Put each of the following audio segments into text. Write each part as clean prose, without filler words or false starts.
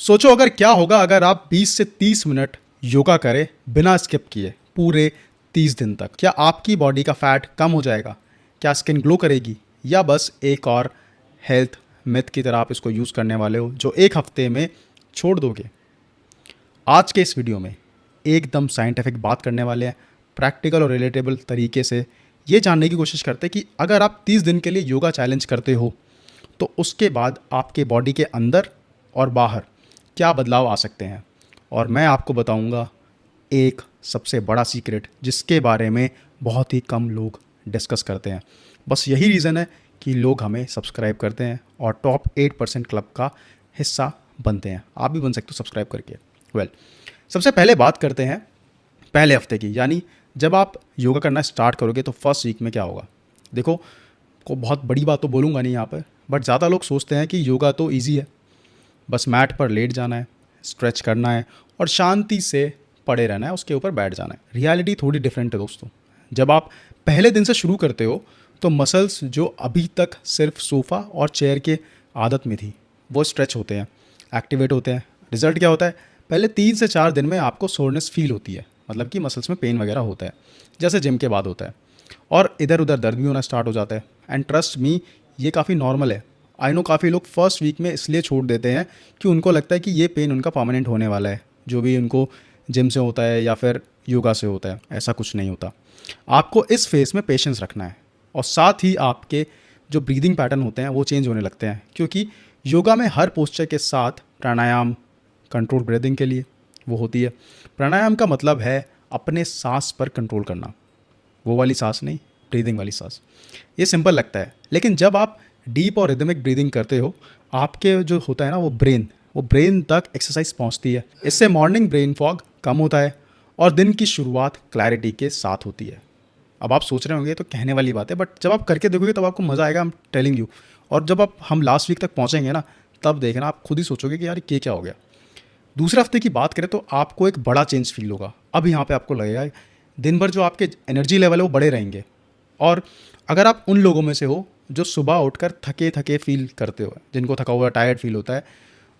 सोचो अगर क्या होगा अगर आप 20 से 30 मिनट योगा करें बिना स्किप किए पूरे 30 दिन तक। क्या आपकी बॉडी का फैट कम हो जाएगा? क्या स्किन ग्लो करेगी? या बस एक और हेल्थ मिथ की तरह आप इसको यूज़ करने वाले हो जो एक हफ्ते में छोड़ दोगे? आज के इस वीडियो में एकदम साइंटिफिक बात करने वाले हैं, प्रैक्टिकल और रिलेटेबल तरीके से ये जानने की कोशिश करते हैं कि अगर आप 30 दिन के लिए योगा चैलेंज करते हो तो उसके बाद आपके बॉडी के अंदर और बाहर क्या बदलाव आ सकते हैं। और मैं आपको बताऊंगा एक सबसे बड़ा सीक्रेट जिसके बारे में बहुत ही कम लोग डिस्कस करते हैं। बस यही रीज़न है कि लोग हमें सब्सक्राइब करते हैं और टॉप 8% क्लब का हिस्सा बनते हैं। आप भी बन सकते हो सब्सक्राइब करके। सबसे पहले बात करते हैं पहले हफ्ते की, यानी जब आप योगा करना स्टार्ट करोगे तो फर्स्ट वीक में क्या होगा। देखो, को बहुत बड़ी बात तो बोलूँगा नहीं यहाँ पर, बट ज़्यादा लोग सोचते हैं कि योगा तो ईजी है, बस मैट पर लेट जाना है, स्ट्रेच करना है और शांति से पड़े रहना है, उसके ऊपर बैठ जाना है। रियलिटी थोड़ी डिफरेंट है दोस्तों। जब आप पहले दिन से शुरू करते हो तो मसल्स जो अभी तक सिर्फ सोफ़ा और चेयर के आदत में थी वो स्ट्रेच होते हैं, एक्टिवेट होते हैं। रिजल्ट क्या होता है? पहले 3 से 4 दिन में आपको सोरनेस फील होती है, मतलब कि मसल्स में पेन वगैरह होता है, जैसे जिम के बाद होता है, और इधर उधर दर्द भी होना स्टार्ट हो जाता है। एंड ट्रस्ट मी, ये काफ़ी नॉर्मल है। आई नो काफ़ी लोग फर्स्ट वीक में इसलिए छोड़ देते हैं कि उनको लगता है कि ये पेन उनका परमानेंट होने वाला है, जो भी उनको जिम से होता है या फिर योगा से होता है। ऐसा कुछ नहीं होता। आपको इस फेज़ में पेशेंस रखना है और साथ ही आपके जो ब्रीदिंग पैटर्न होते हैं वो चेंज होने लगते हैं, क्योंकि योगा में हर पोस्चर के साथ प्राणायाम कंट्रोल ब्रीदिंग के लिए वो होती है। प्राणायाम का मतलब है अपने सांस पर कंट्रोल करना, वो वाली सांस नहीं, ब्रीदिंग वाली सांस। ये सिंपल लगता है, लेकिन जब आप डीप और रिदमिक ब्रीदिंग करते हो आपके जो होता है ना वो ब्रेन तक एक्सरसाइज पहुंचती है। इससे मॉर्निंग ब्रेन फॉग कम होता है और दिन की शुरुआत क्लैरिटी के साथ होती है। अब आप सोच रहे होंगे तो कहने वाली बात है, बट जब आप करके देखोगे तब आपको मज़ा आएगा, आई एम टेलिंग यू। और जब हम लास्ट वीक तक पहुंचेंगे ना, तब देखना आप खुद ही सोचोगे कि यार ये क्या हो गया। दूसरे हफ्ते की बात करें तो आपको एक बड़ा चेंज फील होगा। अब यहाँ पे आपको लगेगा दिन भर जो आपके एनर्जी लेवल है वो बढ़े रहेंगे। और अगर आप उन लोगों में से हो जो सुबह उठकर थके थके फील करते हो, जिनको थका हुआ टायर्ड फील होता है,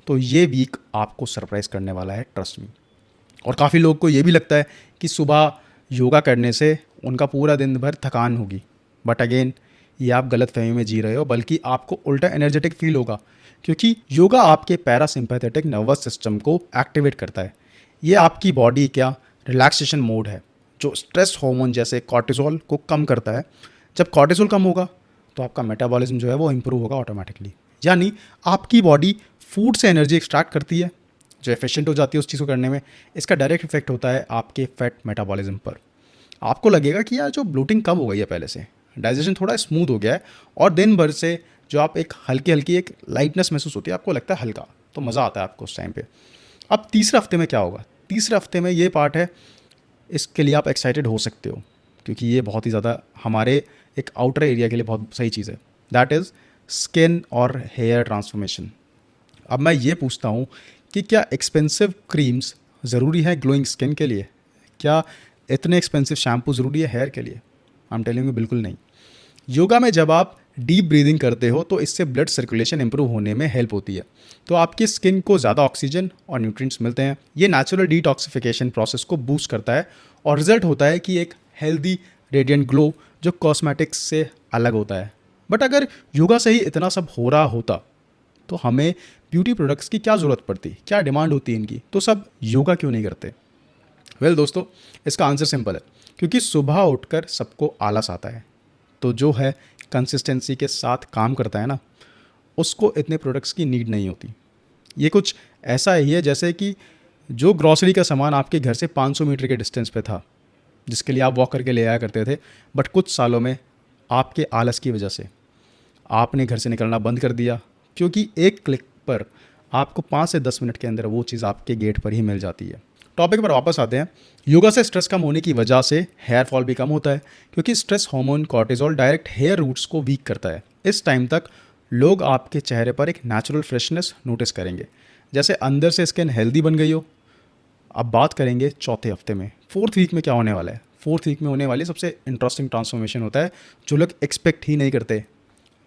तो ये वीक आपको सरप्राइज़ करने वाला है, ट्रस्ट मी। और काफ़ी लोग को ये भी लगता है कि सुबह योगा करने से उनका पूरा दिन भर थकान होगी, बट अगेन ये आप गलत फहमी में जी रहे हो, बल्कि आपको उल्टा एनर्जेटिक फील होगा, क्योंकि योगा आपके पैरासिम्पैथेटिक नर्वस सिस्टम को एक्टिवेट करता है। ये आपकी बॉडी का रिलैक्सेशन मोड है जो स्ट्रेस हार्मोन जैसे कॉर्टिसोल को कम करता है। जब कॉर्टिसोल कम होगा तो आपका मेटाबॉलिज्म जो है वो इम्प्रूव होगा ऑटोमेटिकली, यानी आपकी बॉडी फूड से एनर्जी एक्सट्रैक्ट करती है जो एफिशिएंट हो जाती है उस चीज़ को करने में। इसका डायरेक्ट इफेक्ट होता है आपके फैट मेटाबॉलिज्म पर। आपको लगेगा कि यार जो ब्लोटिंग कम हो गई है, पहले से डाइजेशन थोड़ा स्मूथ हो गया है, और दिन भर से जो आप एक हल्की हल्की एक लाइटनेस महसूस होती है, आपको लगता है हल्का, तो मज़ा आता है आपको उस टाइम पे। अब तीसरे हफ्ते में क्या होगा? तीसरे हफ्ते में ये पार्ट है, इसके लिए आप एक्साइटेड हो सकते हो, क्योंकि ये बहुत ही ज़्यादा हमारे एक आउटर एरिया के लिए बहुत सही चीज़ है। दैट इज़ स्किन और हेयर ट्रांसफॉर्मेशन। अब मैं ये पूछता हूँ कि क्या एक्सपेंसिव क्रीम्स ज़रूरी है ग्लोइंग स्किन के लिए? क्या इतने एक्सपेंसिव शैम्पू ज़रूरी है हेयर के लिए? आई एम टेलिंग यू, बिल्कुल नहीं। योगा में जब आप डीप ब्रीदिंग करते हो तो इससे ब्लड सर्कुलेशन इंप्रूव होने में हेल्प होती है, तो आपकी स्किन को ज़्यादा ऑक्सीजन और न्यूट्रिएंट्स मिलते हैं। ये नेचुरल डिटॉक्सिफिकेशन प्रोसेस को बूस्ट करता है और रिजल्ट होता है कि एक हेल्दी रेडिएंट ग्लो जो कॉस्मेटिक्स से अलग होता है। बट अगर योगा से ही इतना सब हो रहा होता तो हमें ब्यूटी प्रोडक्ट्स की क्या ज़रूरत पड़ती, क्या डिमांड होती है इनकी, तो सब योगा क्यों नहीं करते? दोस्तों, इसका आंसर सिंपल है, क्योंकि सुबह उठकर सबको आलस आता है, तो जो है कंसिस्टेंसी के साथ काम करता है ना, उसको इतने प्रोडक्ट्स की नीड नहीं होती। ये कुछ ऐसा ही है जैसे कि जो ग्रॉसरी का सामान आपके घर से 500 मीटर के डिस्टेंस पे था, जिसके लिए आप वॉक करके ले आया करते थे, बट कुछ सालों में आपके आलस की वजह से आपने घर से निकलना बंद कर दिया, क्योंकि एक क्लिक पर आपको 5 से 10 मिनट के अंदर वो चीज़ आपके गेट पर ही मिल जाती है। टॉपिक पर वापस आते हैं। योगा से स्ट्रेस कम होने की वजह से हेयर फॉल भी कम होता है, क्योंकि stress hormone cortisol direct hair roots को वीक करता है। इस टाइम तक लोग आपके चेहरे पर एक नेचुरल फ्रेशनेस नोटिस करेंगे, जैसे अंदर से स्किन हेल्दी बन गई हो। अब बात करेंगे चौथे हफ्ते में, फोर्थ वीक में क्या होने वाला है। फोर्थ वीक में होने वाली सबसे इंटरेस्टिंग ट्रांसफॉर्मेशन होता है जो लोग एक्सपेक्ट ही नहीं करते।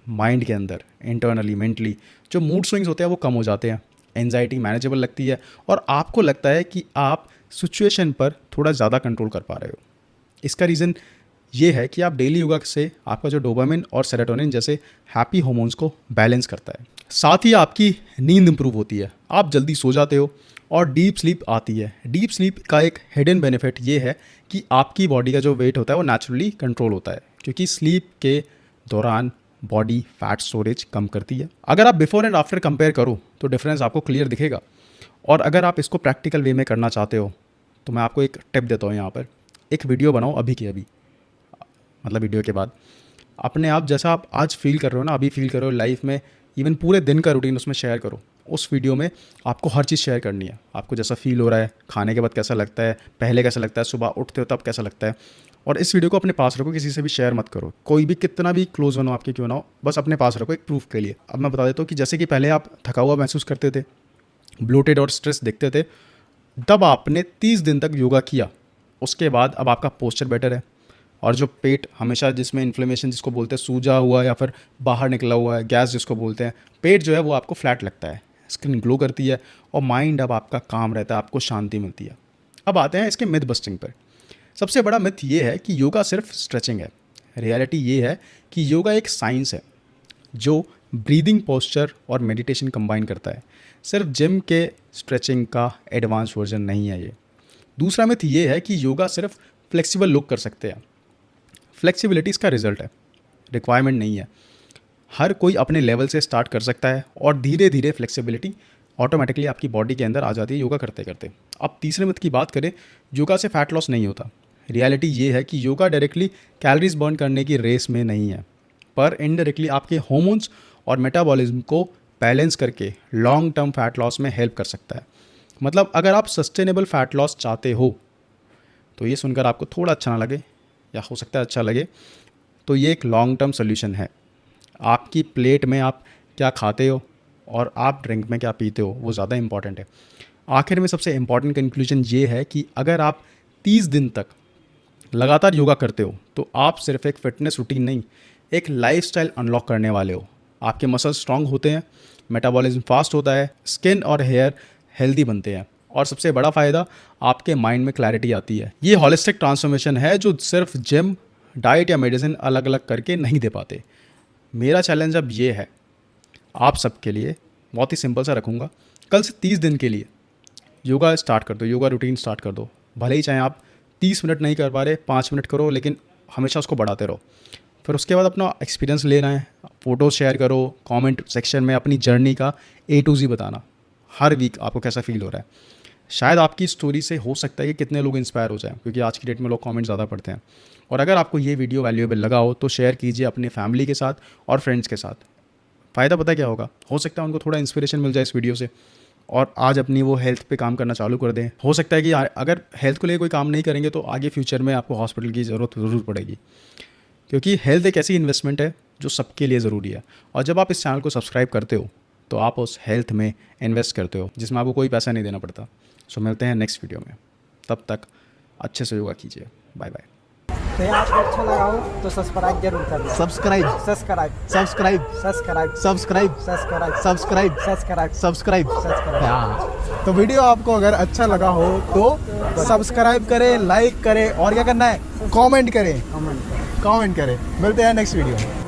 माइंड के अंदर इंटरनली मेंटली जो मूड स्विंग्स होते हैं वो कम हो जाते हैं। एंजाइटी मैनेजेबल लगती है और आपको लगता है कि आप सिचुएशन पर थोड़ा ज़्यादा कंट्रोल कर पा रहे हो। इसका रीज़न ये है कि आप डेली योगा से आपका जो डोपामिन और सेरोटोनिन जैसे हैप्पी हार्मोन्स को बैलेंस करता है। साथ ही आपकी नींद इंप्रूव होती है, आप जल्दी सो जाते हो और डीप स्लीप आती है। डीप स्लीप का एक हिडन बेनिफिट ये है कि आपकी बॉडी का जो वेट होता है वो नेचुरली कंट्रोल होता है, क्योंकि स्लीप के दौरान बॉडी फैट स्टोरेज कम करती है। अगर आप बिफोर एंड आफ्टर कंपेयर करो तो डिफरेंस आपको क्लियर दिखेगा। और अगर आप इसको प्रैक्टिकल वे में करना चाहते हो तो मैं आपको एक टिप देता हूँ यहाँ पर। एक वीडियो बनाओ अभी के अभी, मतलब वीडियो के बाद अपने आप जैसा आप आज फील कर रहे हो ना, अभी फील कर रहे हो लाइफ में, इवन पूरे दिन का रूटीन उसमें शेयर करो। उस वीडियो में आपको हर चीज़ शेयर करनी है। आपको जैसा फील हो रहा है, खाने के बाद कैसा लगता है, पहले कैसा लगता है, सुबह उठते हो तब कैसा लगता है। और इस वीडियो को अपने पास रखो, किसी से भी शेयर मत करो। कोई भी कितना भी क्लोज बनो आपके क्यों ना हो, बस अपने पास रखो एक प्रूफ के लिए। अब मैं बता देता हूँ कि जैसे कि पहले आप थका हुआ महसूस करते थे, ब्लोटेड और स्ट्रेस दिखते थे, तब आपने 30 दिन तक योगा किया, उसके बाद अब आपका पोस्चर बेटर है। और जो पेट हमेशा जिसमें इन्फ्लेमेशन जिसको बोलते हैं, सूजा हुआ या फिर बाहर निकला हुआ है, गैस जिसको बोलते हैं, पेट जो है वो आपको फ्लैट लगता है, स्किन ग्लो करती है और माइंड अब आपका काम रहता है, आपको शांति मिलती है। अब आते हैं इसके मिथ बस्टिंग पर। सबसे बड़ा मिथ ये है कि योगा सिर्फ स्ट्रेचिंग है। रियलिटी ये है कि योगा एक साइंस है जो ब्रीदिंग, पोस्चर और मेडिटेशन कंबाइन करता है। सिर्फ जिम के स्ट्रेचिंग का एडवांस वर्जन नहीं है ये। दूसरा मिथ ये है कि योगा सिर्फ फ्लेक्सिबल लोग कर सकते हैं। फ्लेक्सिबिलिटी इसका रिजल्ट है, रिक्वायरमेंट नहीं है। हर कोई अपने लेवल से स्टार्ट कर सकता है और धीरे धीरे फ्लेक्सिबिलिटी ऑटोमेटिकली आपकी बॉडी के अंदर आ जाती है योगा करते करते। अब तीसरे मिथ की बात करें, योगा से फैट लॉस नहीं होता। रियलिटी ये है कि योगा डायरेक्टली कैलोरीज बर्न करने की रेस में नहीं है, पर इनडायरेक्टली आपके हार्मोन्स और मेटाबॉलिज्म को बैलेंस करके लॉन्ग टर्म फैट लॉस में हेल्प कर सकता है। मतलब अगर आप सस्टेनेबल फैट लॉस चाहते हो, तो ये सुनकर आपको थोड़ा अच्छा ना लगे या हो सकता है अच्छा लगे, तो ये एक लॉन्ग टर्म सोल्यूशन है। आपकी प्लेट में आप क्या खाते हो और आप ड्रिंक में क्या पीते हो वो ज़्यादा इंपॉर्टेंट है। आखिर में सबसे इम्पॉर्टेंट कंक्लूजन ये है कि अगर आप 30 दिन तक लगातार योगा करते हो तो आप सिर्फ एक फिटनेस रूटीन नहीं, एक लाइफस्टाइल अनलॉक करने वाले हो। आपके मसल्स स्ट्रांग होते हैं, मेटाबॉलिज्म फास्ट होता है, स्किन और हेयर हेल्दी बनते हैं और सबसे बड़ा फ़ायदा आपके माइंड में क्लैरिटी आती है। ये हॉलिस्टिक ट्रांसफॉर्मेशन है जो सिर्फ जिम, डाइट या मेडिसिन अलग अलग करके नहीं दे पाते। मेरा चैलेंज अब ये है आप सबके लिए, बहुत ही सिंपल सा रखूँगा, कल से 30 दिन के लिए योगा स्टार्ट कर दो, योगा रूटीन स्टार्ट कर दो। भले ही चाहे आप 30 मिनट नहीं कर पा रहे, 5 मिनट करो, लेकिन हमेशा उसको बढ़ाते रहो। फिर उसके बाद अपना एक्सपीरियंस लेना है, फ़ोटो शेयर करो, कमेंट सेक्शन में अपनी जर्नी का A to Z बताना, हर वीक आपको कैसा फील हो रहा है। शायद आपकी स्टोरी से हो सकता है कि कितने लोग इंस्पायर हो जाएं, क्योंकि आज की डेट में लोग कमेंट ज़्यादा पढ़ते हैं। और अगर आपको ये वीडियो वैल्यूएबल लगा हो तो शेयर कीजिए अपने फैमिली के साथ और फ्रेंड्स के साथ। फ़ायदा पता है क्या होगा, हो सकता है उनको थोड़ा इंस्पिरेशन मिल जाए इस वीडियो से और आज अपनी वो हेल्थ पे काम करना चालू कर दें। हो सकता है कि अगर हेल्थ को लेकर कोई काम नहीं करेंगे तो आगे फ्यूचर में आपको हॉस्पिटल की ज़रूरत ज़रूर पड़ेगी, क्योंकि हेल्थ एक ऐसी इन्वेस्टमेंट है जो सबके लिए ज़रूरी है। और जब आप इस चैनल को सब्सक्राइब करते हो तो आप उस हेल्थ में इन्वेस्ट करते हो जिसमें आपको कोई पैसा नहीं देना पड़ता। सो मिलते हैं नेक्स्ट वीडियो में, तब तक अच्छे से योगा कीजिए। Bye bye. तो ये आपको अच्छा लगा हो तो सब्सक्राइब जरूर करना। Subscribe subscribe subscribe subscribe subscribe subscribe subscribe subscribe subscribe subscribe. हाँ। तो वीडियो आपको अगर अच्छा लगा हो तो सब्सक्राइब करें, लाइक करें और क्या करना है, कमेंट करें। कमेंट मिलते हैं नेक्स्ट वीडियो में।